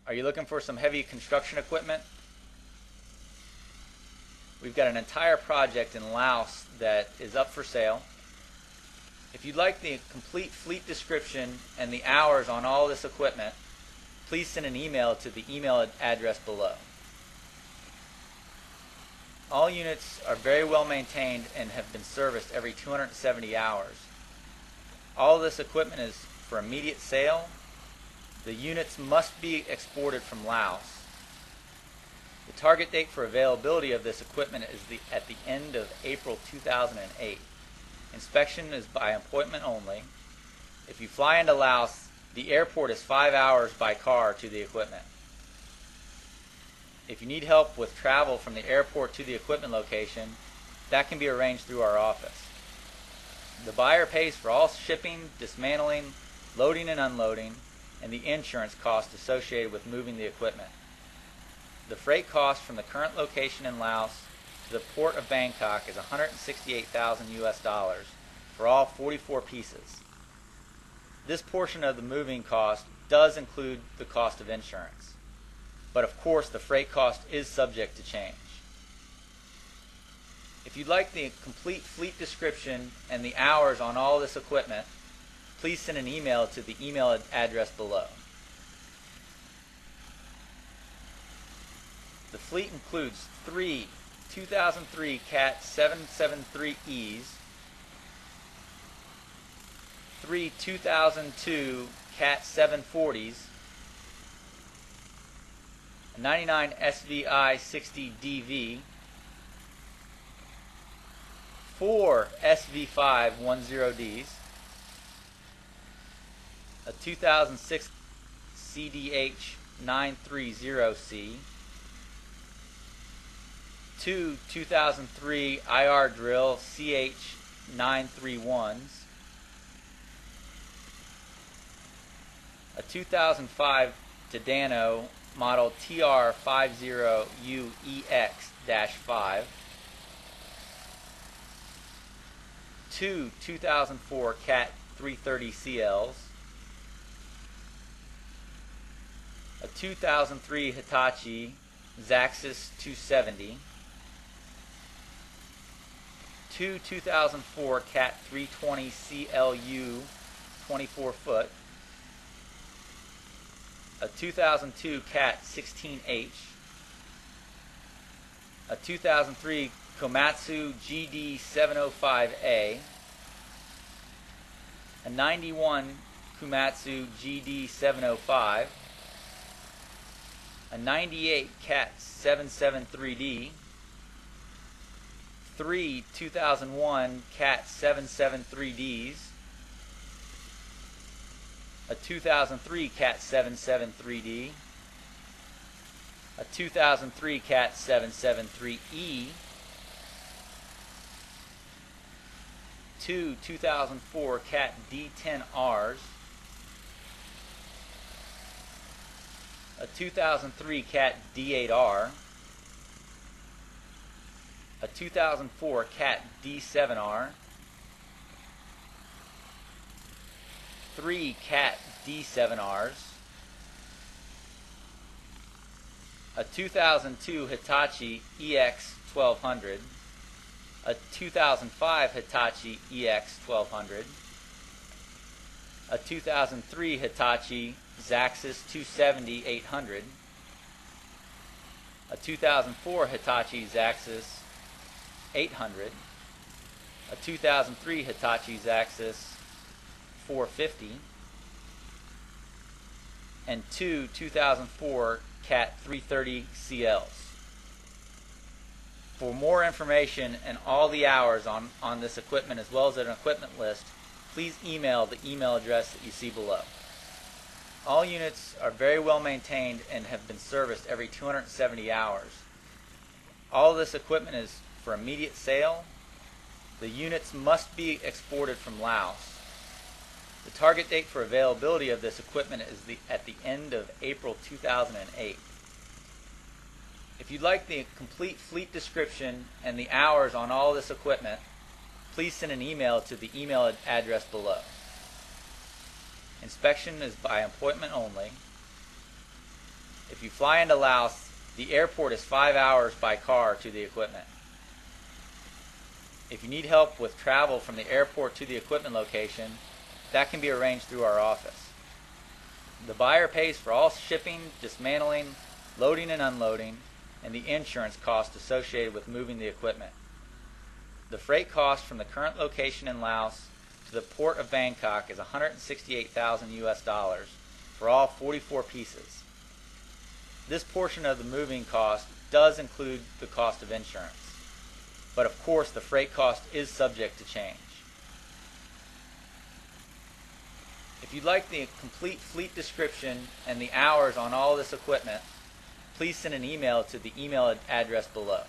Are you looking for some heavy construction equipment? We've got an entire project in Laos that is up for sale. If you'd like the complete fleet description and the hours on all this equipment, please send an email to the email address below. All units are very well maintained and have been serviced every 270 hours. All of this equipment is for immediate sale. The units must be exported from Laos. The target date for availability of this equipment is at the end of April 2008. Inspection is by appointment only. If you fly into Laos, the airport is 5 hours by car to the equipment. If you need help with travel from the airport to the equipment location, that can be arranged through our office. The buyer pays for all shipping, dismantling, loading and unloading, and the insurance cost associated with moving the equipment. The freight cost from the current location in Laos to the port of Bangkok is $168,000 US for all 44 pieces. This portion of the moving cost does include the cost of insurance, but of course the freight cost is subject to change. If you'd like the complete fleet description and the hours on all this equipment, please send an email to the email address below. The fleet includes 3 2003 Cat 773Es, 3 2002 Cat 740s, a 99 SVI 60DV, 4 SV5 10Ds, a 2006 CDH 930C, 2 2003 IR drill CH 931s, a 2005 Tadano model TR50UEX-5, 2 2004 Cat 330CLs, a 2003 Hitachi Zaxxas 270, 2 2004 Cat 320 CLU 24 foot, a 2002 Cat 16H, a 2003 Komatsu GD 705A, a 91 Komatsu GD 705, a 98 Cat 773D, 3 2001 Cat 773Ds, a 2003 Cat 773D, a 2003 Cat 773E, 2 2004 Cat D10Rs, a 2003 Cat D8R, a 2004 Cat D7R, 3 Cat D7Rs, a 2002 Hitachi EX1200, a 2005 Hitachi EX1200, a 2003 Hitachi Zaxxas 270-800, a 2004 Hitachi Zaxxas 800, a 2003 Hitachi Zaxxas 450, and 2 2004 Cat 330 CLs. For more information and all the hours on this equipment as well as an equipment list, please email the email address that you see below. All units are very well maintained and have been serviced every 270 hours. All of this equipment is for immediate sale. The units must be exported from Laos. The target date for availability of this equipment is at the end of April 2008. If you'd like the complete fleet description and the hours on all this equipment, please send an email to the email address below. Inspection is by appointment only. If you fly into Laos, the airport is 5 hours by car to the equipment. If you need help with travel from the airport to the equipment location, that can be arranged through our office. The buyer pays for all shipping, dismantling, loading and unloading, and the insurance cost associated with moving the equipment. The freight cost from the current location in Laos to the port of Bangkok is $168,000 US for all 44 pieces. This portion of the moving cost does include the cost of insurance, but of course the freight cost is subject to change. If you'd like the complete fleet description and the hours on all this equipment, please send an email to the email address below.